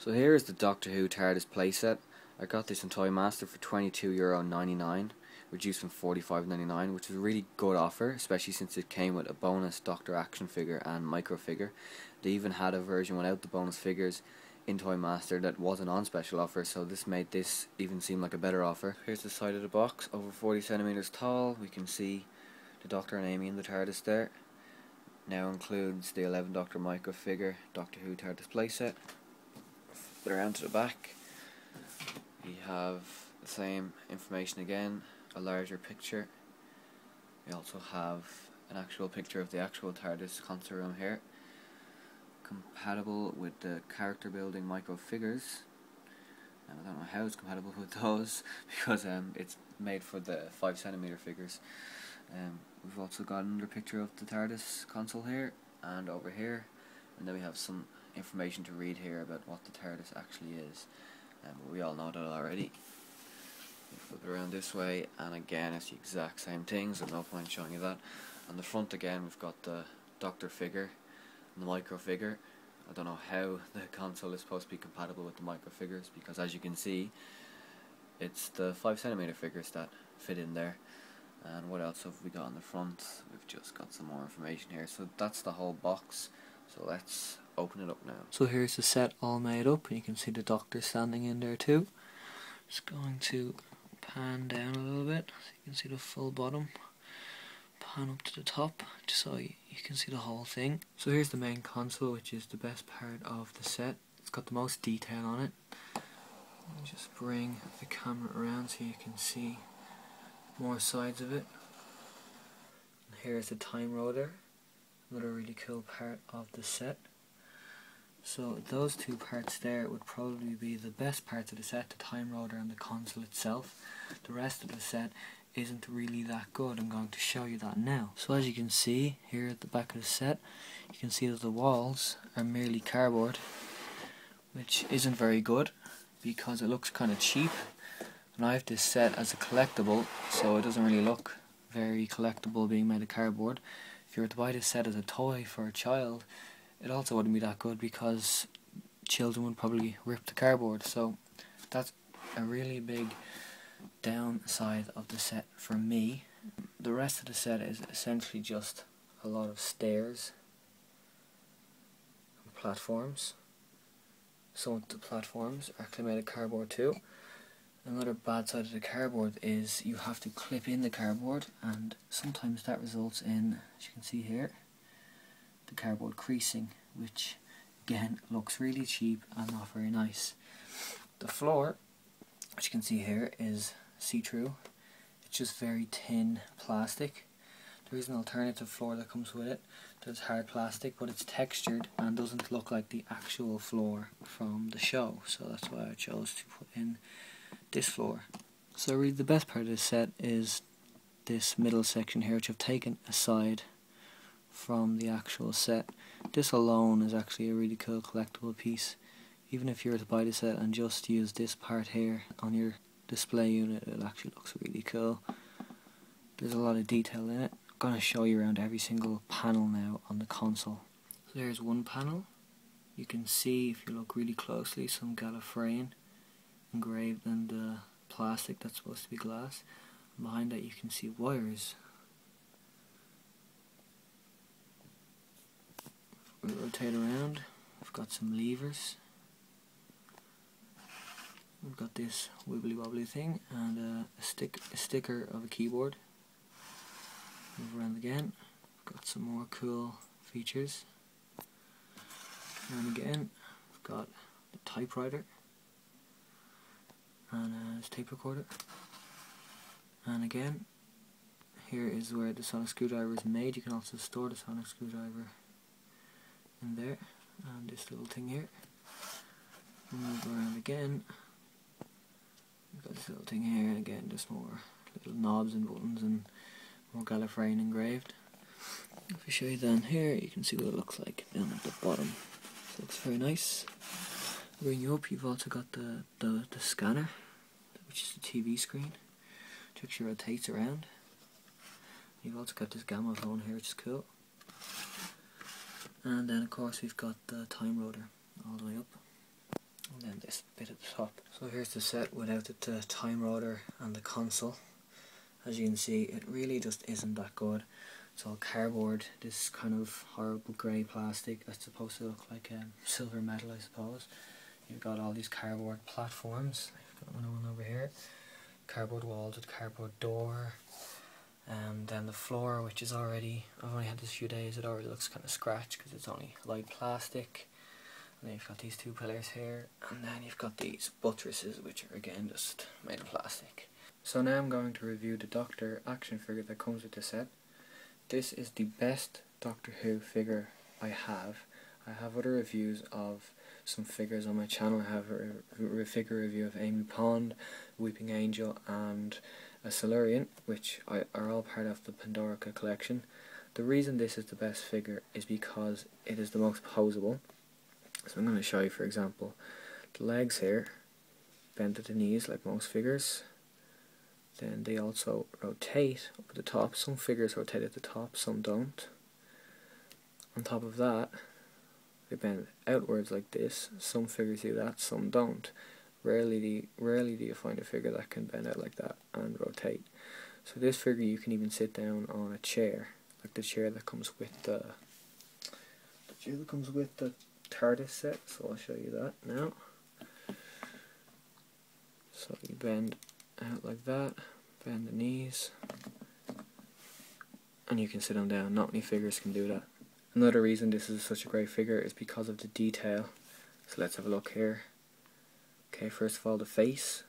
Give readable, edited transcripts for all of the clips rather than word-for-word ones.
So here is the Doctor Who Tardis Playset. I got this in Toy Master for €22.99, reduced from $45.99, which is a really good offer, especially since it came with a bonus Doctor action figure and micro figure. They even had a version without the bonus figures in Toy Master that wasn't on special offer, so this made this even seem like a better offer. Here's the side of the box, over 40 centimeters tall. We can see the Doctor and Amy in the TARDIS there. Now includes the 11 Doctor micro figure, Doctor Who TARDIS Playset. Flip it around to the back. We have the same information again, a larger picture. We also have an actual picture of the actual TARDIS console room here. Compatible with the character building micro figures. And I don't know how it's compatible with those because it's made for the 5 centimeter figures. We've also got another picture of the TARDIS console here and over here, and then we have some information to read here about what the TARDIS actually is. But we all know that already. Flip it around this way, and again it's the exact same thing, so no point showing you that. On the front again we've got the Doctor figure and the micro figure. I don't know how the console is supposed to be compatible with the micro figures, because as you can see it's the 5 centimeter figures that fit in there. And what else have we got on the front? We've just got some more information here. So that's the whole box. So let's open it up now. So here's the set all made up, and you can see the Doctor standing in there too. Just going to pan down a little bit so you can see the full bottom. Pan up to the top just so you can see the whole thing. So here's the main console, which is the best part of the set. It's got the most detail on it. Let me just bring the camera around so you can see more sides of it. And here's the time rotor, another really cool part of the set. So those two parts there would probably be the best parts of the set, the time rotor and the console itself. The rest of the set isn't really that good. I'm going to show you that now. So as you can see here at the back of the set, you can see that the walls are merely cardboard, which isn't very good because it looks kind of cheap. And I have this set as a collectible, so it doesn't really look very collectible being made of cardboard. If you were to buy this set as a toy for a child, it also wouldn't be that good because children would probably rip the cardboard. So that's a really big downside of the set for me. The rest of the set is essentially just a lot of stairs and platforms. Some of the platforms are actually made of cardboard too. Another bad side of the cardboard is you have to clip in the cardboard, and sometimes that results in, as you can see here, the cardboard creasing, which again looks really cheap and not very nice. The floor, as you can see here, is see-through. It's just very thin plastic. There is an alternative floor that comes with it that's hard plastic, but it's textured and doesn't look like the actual floor from the show, so that's why I chose to put in this floor. So really the best part of this set is this middle section here, which I've taken aside from the actual set. This alone is actually a really cool collectible piece. Even if you were to buy the set and just use this part here on your display unit, it actually looks really cool. There's a lot of detail in it. I'm going to show you around every single panel now on the console. So there's one panel. You can see, if you look really closely, some Gallifreyan engraved in the plastic that's supposed to be glass. And behind that you can see wires. If we rotate around, we've got some levers. We've got this wibbly wobbly thing and a sticker of a keyboard. Move around again. We've got some more cool features. And again, we've got the typewriter and a tape recorder. And again, here is where the sonic screwdriver is made. You can also store the sonic screwdriver in there. And this little thing here. Move around again. We've got this little thing here, and again just more little knobs and buttons and more Gallifreyan engraved. If I show you down here, you can see what it looks like down at the bottom. So it looks very nice. Bring you up, you've also got the scanner, which is the TV screen, which actually rotates around. You've also got this gamma phone here, which is cool. And then of course we've got the time rotor all the way up. this bit at the top. So here's the set without the time rotor and the console. As you can see, it really just isn't that good. It's all cardboard, this kind of horrible grey plastic that's supposed to look like silver metal, I suppose. You've got all these cardboard platforms. I've got another one over here. Cardboard walls with cardboard door. And then the floor, which is already, I've only had this a few days, it already looks kind of scratched because it's only light plastic. And then you've got these two pillars here, and then you've got these buttresses, which are again just made of plastic. So now I'm going to review the Doctor action figure that comes with the set. This is the best Doctor Who figure I have. I have other reviews of some figures on my channel. I have a figure review of Amy Pond, Weeping Angel, and a Silurian, which are all part of the Pandorica collection. The reason this is the best figure is because it is the most posable. So I'm going to show you, for example, the legs here, bent at the knees like most figures. Then they also rotate up at the top. Some figures rotate at the top, some don't. On top of that, they bend outwards like this. Some figures do that, some don't. Rarely do you find a figure that can bend out like that and rotate. So this figure you can even sit down on a chair, like the chair that comes with the Tardis set. So I'll show you that now. So you bend out like that, bend the knees, and you can sit them down. Not many figures can do that. Another reason this is such a great figure is because of the detail. So let's have a look here. Okay, first of all, the face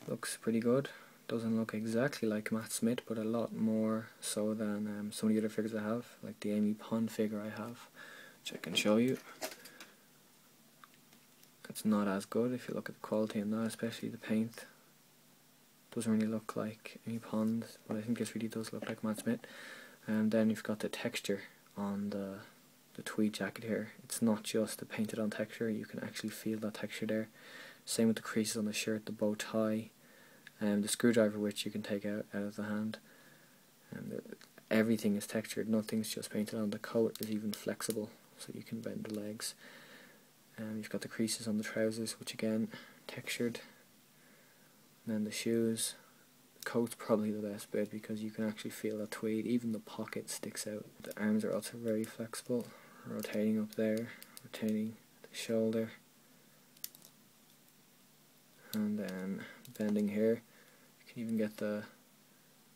looks pretty good. Doesn't look exactly like Matt Smith, but a lot more so than some of the other figures I have, like the Amy Pond figure I have, which I can show you. It's not as good if you look at the quality in that, especially the paint. Doesn't really look like Amy Pond, but I think this really does look like Matt Smith. And then you've got the texture on the tweed jacket here. It's not just the painted on texture, you can actually feel that texture there. Same with the creases on the shirt, the bow tie, and the screwdriver, which you can take out of the hand. And everything is textured, nothing's just painted on. The coat is even flexible, so you can bend the legs. You've got the creases on the trousers, which again, textured. And then the shoes. The coat's probably the best bit because you can actually feel that tweed, even the pocket sticks out. The arms are also very flexible, rotating up there, rotating the shoulder, and then bending here. You can even get the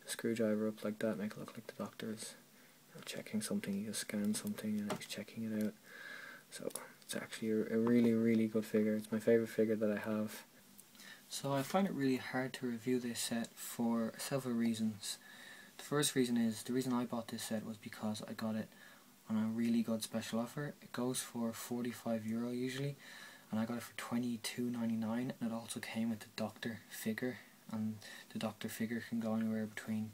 screwdriver up like that, make it look like the Doctor's checking something. He just scans something and he's checking it out. So it's actually a really good figure. It's my favourite figure that I have. So I find it really hard to review this set for several reasons. The first reason is, the reason I bought this set was because I got it on a really good special offer. It goes for €45 usually, and I got it for $22.99, and it also came with the Doctor figure, and the Doctor figure can go anywhere between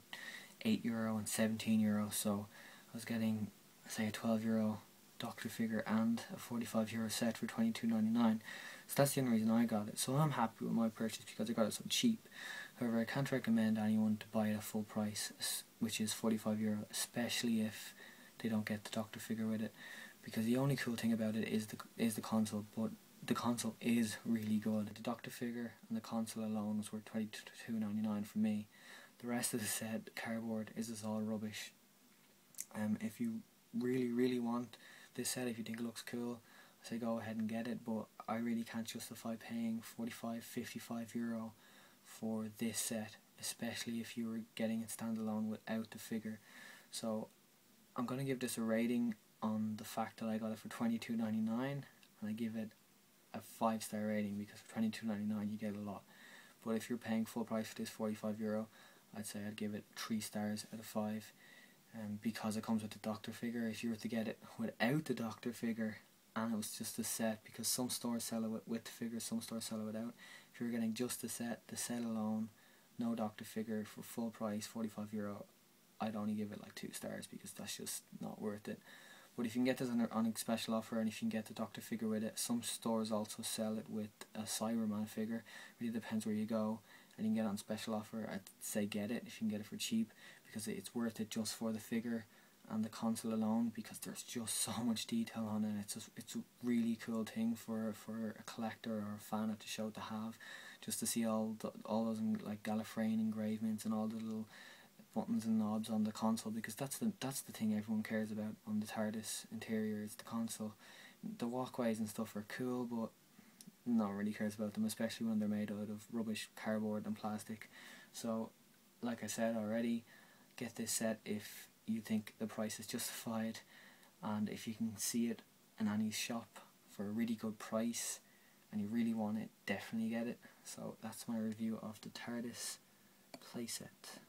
€8 and €17, so I was getting, say, a €12 Doctor figure and a €45 set for $22.99. So that's the only reason I got it. So I'm happy with my purchase because I got it so cheap. However, I can't recommend anyone to buy it at full price, which is €45, especially if they don't get the Doctor figure with it. Because the only cool thing about it is the console, but the console is really good. The Doctor figure and the console alone was worth $22.99 for me. The rest of the set, the cardboard, is just all rubbish. If you really want this set, if you think it looks cool, I say go ahead and get it, but I really can't justify paying €45–55 for this set, especially if you were getting it standalone without the figure. So I'm going to give this a rating on the fact that I got it for $22.99, and I give it a 5-star rating because for $22.99 you get a lot. But if you're paying full price for this €45, I'd say I'd give it 3 stars out of 5. Because it comes with the Doctor figure. If you were to get it without the Doctor figure and it was just a set, because some stores sell it with the figure, some stores sell it without. If you're getting just the set alone, no Doctor figure for full price, €45, I'd only give it like 2 stars because that's just not worth it. But if you can get this on a special offer, and if you can get the Doctor figure with it, some stores also sell it with a Cyberman figure. It really depends where you go, and you can get it on special offer. I'd say get it if you can get it for cheap, because it's worth it just for the figure and the console alone, because there's just so much detail on it. It's a really cool thing for a collector or a fan to show to have, just to see all those like Gallifreyan engravements and all the little buttons and knobs on the console, because that's the thing everyone cares about on the TARDIS interior, is the console. The walkways and stuff are cool, but no one really cares about them, especially when they're made out of rubbish cardboard and plastic. So, like I said already, get this set if you think the price is justified, and if you can see it in any shop for a really good price and you really want it, definitely get it. So that's my review of the Tardis playset.